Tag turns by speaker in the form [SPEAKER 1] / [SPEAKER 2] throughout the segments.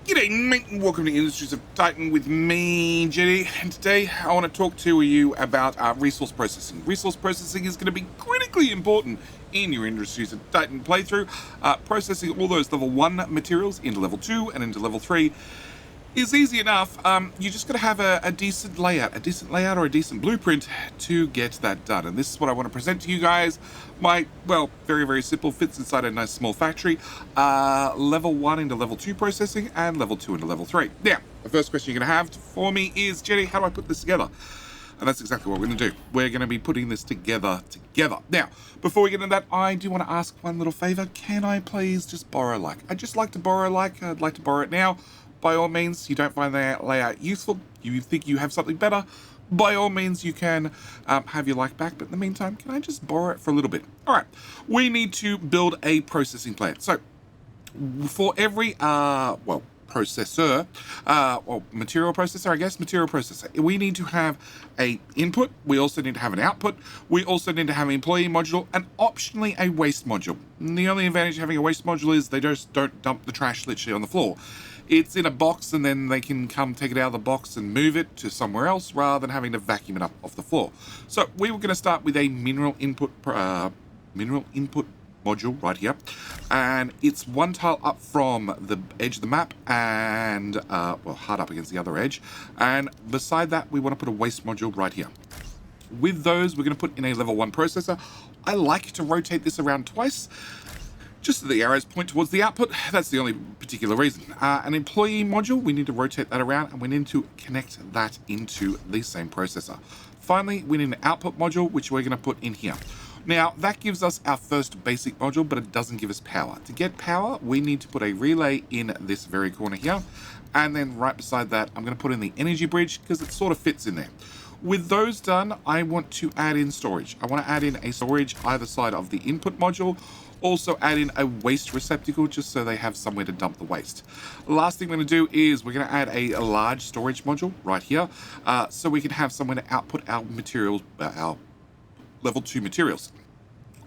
[SPEAKER 1] G'day mate and welcome to Industries of Titan with me, Jetty, and today I want to talk to you about resource processing. Resource processing is going to be critically important in your Industries of Titan playthrough. Processing all those level 1 materials into level 2 and into level 3 is easy enough. You just got to have a decent layout or a decent blueprint to get that done. And this is what I want to present to you guys. My, well, very, very simple, fits inside a nice small factory. Level 1 into level 2 processing and level 2 into level 3. Now, the first question you're going to have for me is, Jenny, how do I put this together? And that's exactly what we're going to do. We're going to be putting this together. Now, before we get into that, I do want to ask one little favor. Can I please just borrow like? I'd just like to borrow like. I'd like to borrow it now. By all means, you don't find that layout useful, you think you have something better, by all means you can have your like back, but in the meantime, can I just borrow it for a little bit? All right, we need to build a processing plant. So for every, processor, or material processor, we need to have a input, we also need to have an output, we also need to have an employee module, and optionally a waste module. And the only advantage of having a waste module is they just don't dump the trash literally on the floor. It's in a box and then they can come take it out of the box and move it to somewhere else rather than having to vacuum it up off the floor. So we were going to start with a mineral input module right here, and it's one tile up from the edge of the map and hard up against the other edge, and beside that we want to put a waste module right here. With those, we're going to put in a level 1 processor. I like to rotate this around twice, just so the arrows point towards the output. That's the only particular reason. An employee module, we need to rotate that around and we need to connect that into the same processor. Finally, we need an output module, which we're going to put in here. Now, that gives us our first basic module, but it doesn't give us power. To get power, we need to put a relay in this very corner here. And then right beside that, I'm going to put in the energy bridge because it sort of fits in there. With those done, I want to add in storage. I want to add in a storage either side of the input module. Also add in a waste receptacle just so they have somewhere to dump the waste. Last thing we're going to do is we're going to add a large storage module right here so we can have somewhere to output our materials, our level 2 materials.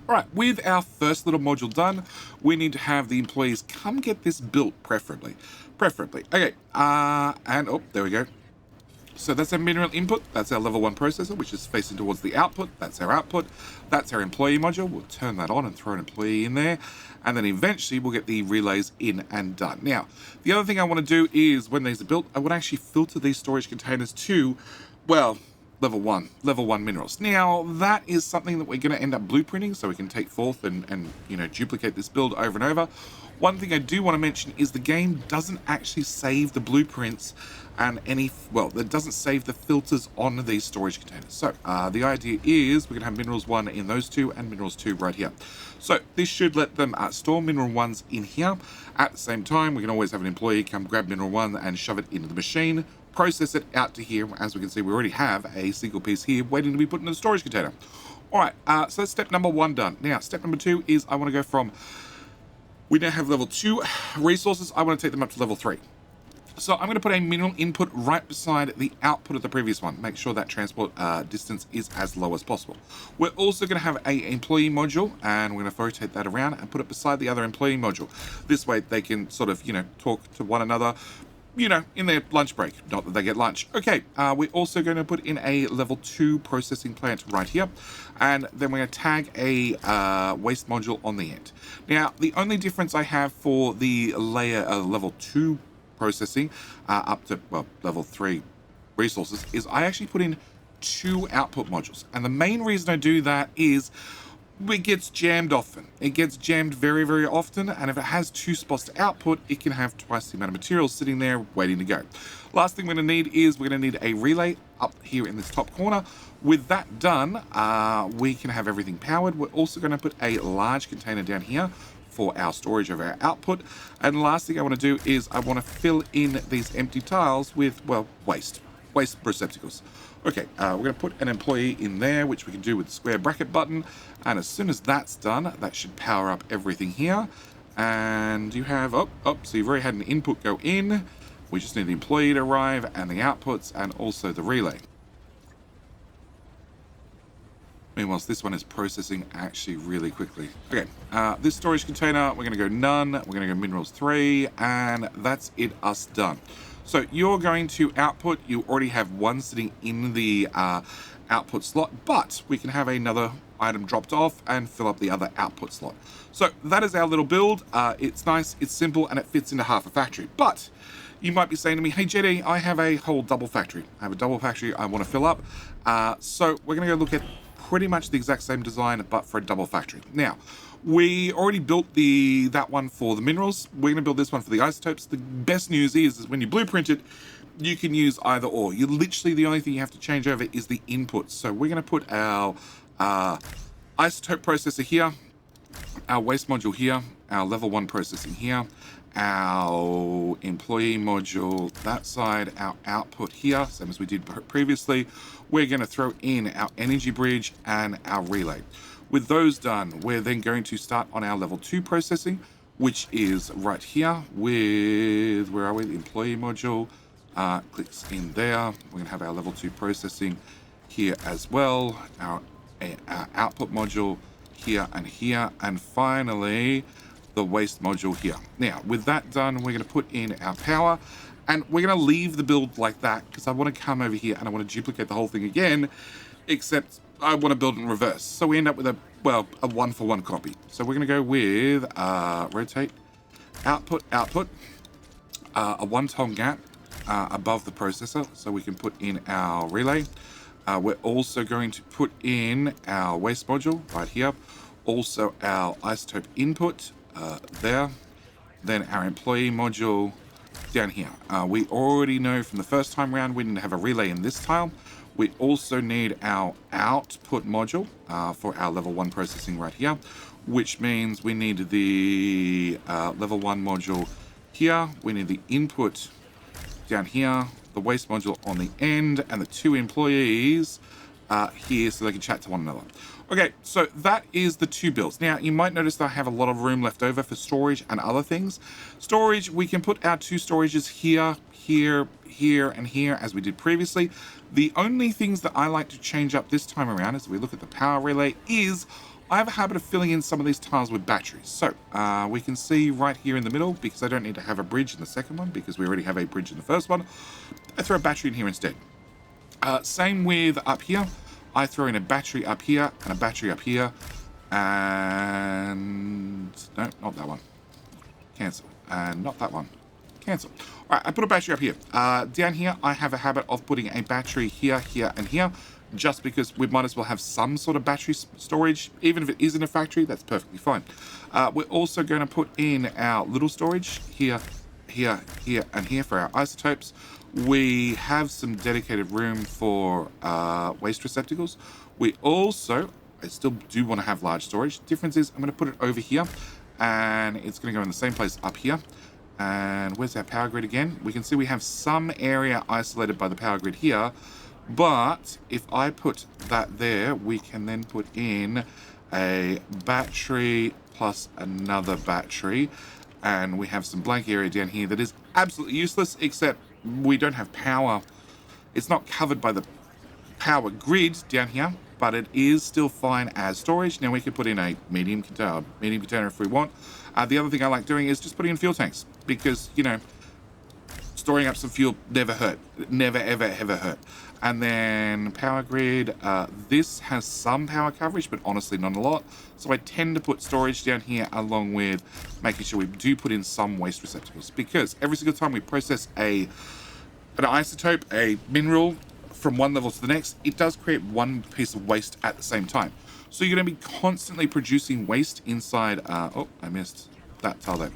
[SPEAKER 1] All right, with our first little module done, we need to have the employees come get this built, preferably. Okay, and oh, there we go. So that's our mineral input, that's our level 1 processor, which is facing towards the output. That's our output. That's our employee module. We'll turn that on and throw an employee in there. And then eventually we'll get the relays in and done. Now, the other thing I want to do is when these are built, I want to actually filter these storage containers to, well, level 1 minerals. Now, that is something that we're going to end up blueprinting so we can take forth and duplicate this build over and over. One thing I do want to mention is the game doesn't actually save the blueprints and it doesn't save the filters on these storage containers. So the idea is we're going to have minerals 1 in those two and minerals 2 right here. So this should let them store mineral 1s in here. At the same time, we can always have an employee come grab mineral 1 and shove it into the machine, process it out to here. As we can see, we already have a single piece here waiting to be put in the storage container. All right, so that's step number 1 done. Now, step number 2 is I want to go from, we now have level 2 resources. I want to take them up to level 3. So I'm going to put a mineral input right beside the output of the previous one. Make sure that transport distance is as low as possible. We're also going to have an employee module, and we're going to rotate that around and put it beside the other employee module. This way they can sort of, talk to one another, in their lunch break. Not that they get lunch. Okay, we're also going to put in a level 2 processing plant right here. And then we're going to tag a waste module on the end. Now, the only difference I have for the layer level 2 processing up to level 3 resources is I actually put in 2 output modules, and the main reason I do that is it gets jammed often. It gets jammed very, very often, and if it has 2 spots to output, it can have twice the amount of material sitting there waiting to go. Last thing we're going to need is we're going to need a relay up here in this top corner. With that done, we can have everything powered. We're also going to put a large container down here for our storage of our output. And the last thing I want to do is I want to fill in these empty tiles with, waste receptacles. Okay, we're going to put an employee in there, which we can do with the square bracket button. And as soon as that's done, that should power up everything here. And you have, so you've already had an input go in. We just need the employee to arrive and the outputs and also the relay. Meanwhile, this one is processing actually really quickly. Okay, this storage container, we're going to go none. We're going to go minerals 3, and that's it, us done. So you're going to output. You already have one sitting in the output slot, but we can have another item dropped off and fill up the other output slot. So that is our little build. It's nice, it's simple, and it fits into half a factory. But you might be saying to me, hey JD, I have a whole double factory. I have a double factory I want to fill up. So we're going to go look at pretty much the exact same design, but for a double factory. Now, we already built that one for the minerals. We're going to build this one for the isotopes. The best news is when you blueprint it, you can use either or. You literally, the only thing you have to change over is the inputs. So we're going to put our isotope processor here, our waste module here, our level 1 processing here, our employee module that side, our output here, same as we did previously. We're going to throw in our energy bridge and our relay. With those done, we're then going to start on our level 2 processing, which is right here with, where are we, the employee module, clicks in there. We're going to have our level 2 processing here as well, our output module here, and finally the waste module here. Now, with that done, we're going to put in our power, and we're going to leave the build like that because I want to come over here and I want to duplicate the whole thing again, except I want to build in reverse. So we end up with a 1-for-1 copy. So we're going to go with rotate, output, a 1-tile gap above the processor so we can put in our relay. We're also going to put in our waste module right here, also our isotope input there, then our employee module down here. We already know from the first time round we didn't have a relay in this tile. We also need our output module for our level 1 processing right here, which means we need the level 1 module here. We need the input down here, the waste module on the end, and the 2 employees here so they can chat to one another. Okay, so that is the 2 builds. Now, you might notice that I have a lot of room left over for storage and other things. Storage, we can put our 2 storages here, here, and here, as we did previously. The only things that I like to change up this time around, as we look at the power relay, is I have a habit of filling in some of these tiles with batteries. So we can see right here in the middle, because I don't need to have a bridge in the second one, because we already have a bridge in the first one, I throw a battery in here instead. Same with up here. I throw in a battery up here and a battery up here, and no, not that one. Cancel. And not that one. Cancel. All right, I put a battery up here. Down here, I have a habit of putting a battery here, here, and here, just because we might as well have some sort of battery storage. Even if it isn't a factory, that's perfectly fine. We're also going to put in our little storage here, here, here, and here for our isotopes. We have some dedicated room for waste receptacles. We also, I still do want to have large storage. Difference is I'm going to put it over here, and it's going to go in the same place up here. And where's our power grid again? We can see we have some area isolated by the power grid here, but if I put that there, we can then put in a battery plus another battery, and we have some blank area down here that is absolutely useless, except we don't have power. It's not covered by the power grid down here, but it is still fine as storage. Now we can put in a medium container if we want. The other thing I like doing is just putting in fuel tanks, because, you know, storing up some fuel never hurt. Never, ever, ever hurt. And then power grid, this has some power coverage, but honestly not a lot. So I tend to put storage down here along with making sure we do put in some waste receptacles, because every single time we process an isotope, a mineral, from one level to the next, it does create one piece of waste at the same time. So you're going to be constantly producing waste inside. Oh, I missed that tile there.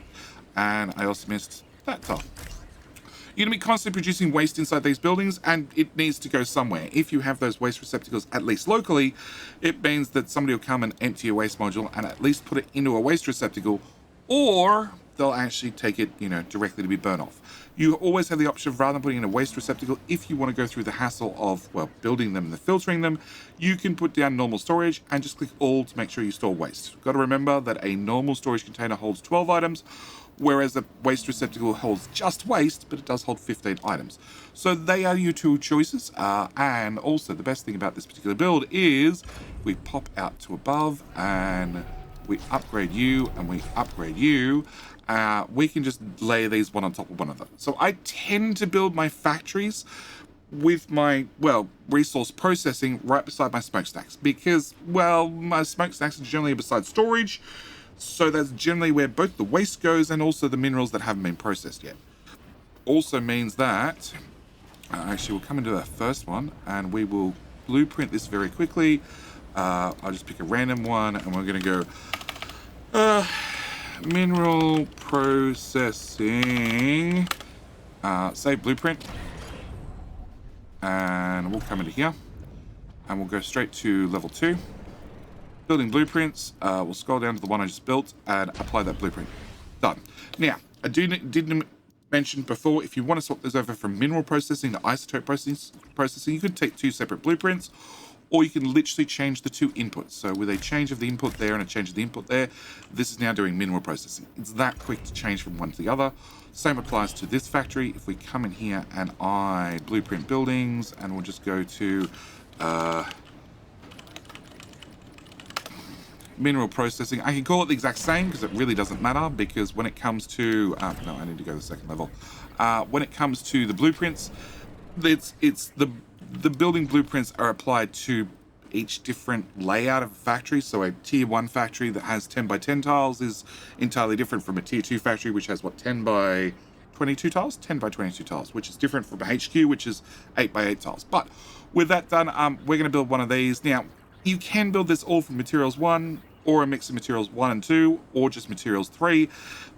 [SPEAKER 1] And I also missed that tile. You're going to be constantly producing waste inside these buildings, and it needs to go somewhere. If you have those waste receptacles, at least locally, it means that somebody will come and empty your waste module and at least put it into a waste receptacle, or they'll actually take it, you know, directly to be burnt off. You always have the option of, rather than putting in a waste receptacle, if you want to go through the hassle of, well, building them and filtering them, you can put down normal storage and just click all to make sure you store waste. Got to remember that a normal storage container holds 12 items, whereas the waste receptacle holds just waste, but it does hold 15 items. So they are your two choices. And also the best thing about this particular build is we pop out to above and we upgrade you and we upgrade you. We can just lay these one on top of one another. So I tend to build my factories with my, well, resource processing right beside my smokestacks because, well, my smokestacks are generally beside storage. So that's generally where both the waste goes and also the minerals that haven't been processed yet. Also means that, actually we'll come into our first one and we will blueprint this very quickly. I'll just pick a random one and we're going to go mineral processing, save blueprint. And we'll come into here and we'll go straight to level 2. Building blueprints. We'll scroll down to the one I just built and apply that blueprint. Done. Now, I didn't mention before, if you want to swap this over from mineral processing to isotope processing, you could take 2 separate blueprints, or you can literally change the 2 inputs. So with a change of the input there and a change of the input there, this is now doing mineral processing. It's that quick to change from one to the other. Same applies to this factory. If we come in here and I blueprint buildings, and we'll just go to mineral processing. I can call it the exact same because it really doesn't matter, because when it comes to, no, I need to go to the second level. When it comes to the blueprints, it's the building blueprints are applied to each different layout of a factory. So a tier 1 factory that has 10 by 10 tiles is entirely different from a tier 2 factory, which has what, 10 by 22 tiles? 10 by 22 tiles, which is different from a HQ, which is 8 by 8 tiles. But with that done, we're going to build one of these. Now, you can build this all from materials 1, or a mix of materials 1 and 2, or just materials 3.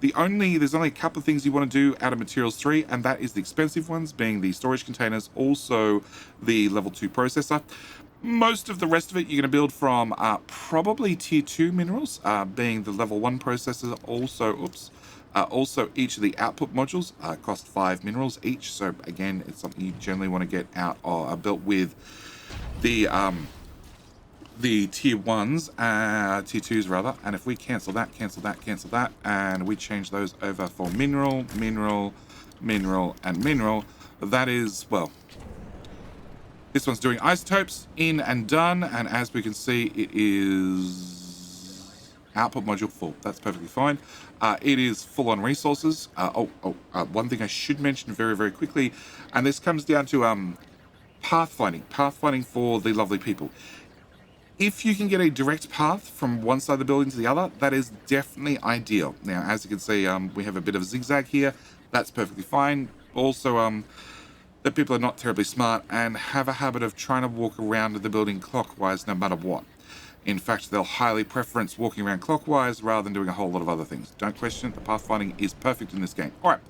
[SPEAKER 1] There's only a couple of things you want to do out of materials 3, and that is the expensive ones, being the storage containers, also the level 2 processor. Most of the rest of it you're going to build from probably tier 2 minerals, being the level 1 processor. Also each of the output modules cost 5 minerals each. So again, it's something you generally want to get out or built with the tier 1s, tier 2s rather. And if we cancel that, and we change those over for mineral, and mineral, that is, well, this one's doing isotopes, in and done, and as we can see, it is output module full. That's perfectly fine. It is full on resources. One thing I should mention very, very quickly, and this comes down to pathfinding for the lovely people. If you can get a direct path from one side of the building to the other, that is definitely ideal. Now, as you can see, we have a bit of a zigzag here. That's perfectly fine. Also, that people are not terribly smart and have a habit of trying to walk around the building clockwise no matter what. In fact, they'll highly preference walking around clockwise rather than doing a whole lot of other things. Don't question it, the pathfinding is perfect in this game. Alright,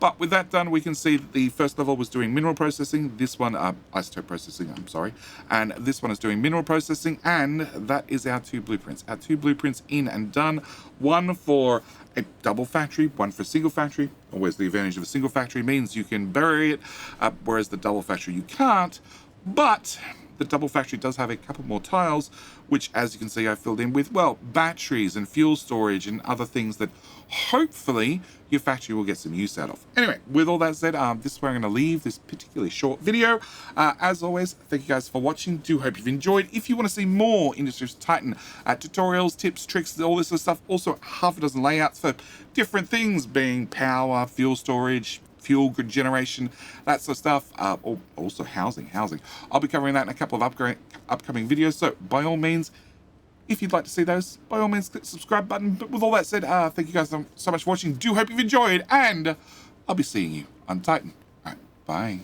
[SPEAKER 1] but with that done, we can see that the first level was doing mineral processing, this one, isotope processing, I'm sorry, and this one is doing mineral processing, and that is our 2 blueprints. Our 2 blueprints in and done, one for a double factory, one for a single factory. Always the advantage of a single factory means you can bury it, whereas the double factory you can't, but the double factory does have a couple more tiles, which, as you can see, I filled in with, well, batteries and fuel storage and other things that hopefully your factory will get some use out of. Anyway, with all that said, this is where I'm going to leave this particularly short video. As always, thank you guys for watching. Do hope you've enjoyed. If you want to see more Industries Titan tutorials, tips, tricks, all this sort of stuff, also half a dozen layouts for different things, being power, fuel storage, fuel grid generation, that sort of stuff. Also housing. I'll be covering that in a couple of upcoming videos. So by all means, if you'd like to see those, by all means, click the subscribe button. But with all that said, thank you guys so much for watching. Do hope you've enjoyed, and I'll be seeing you on Titan. All right, bye.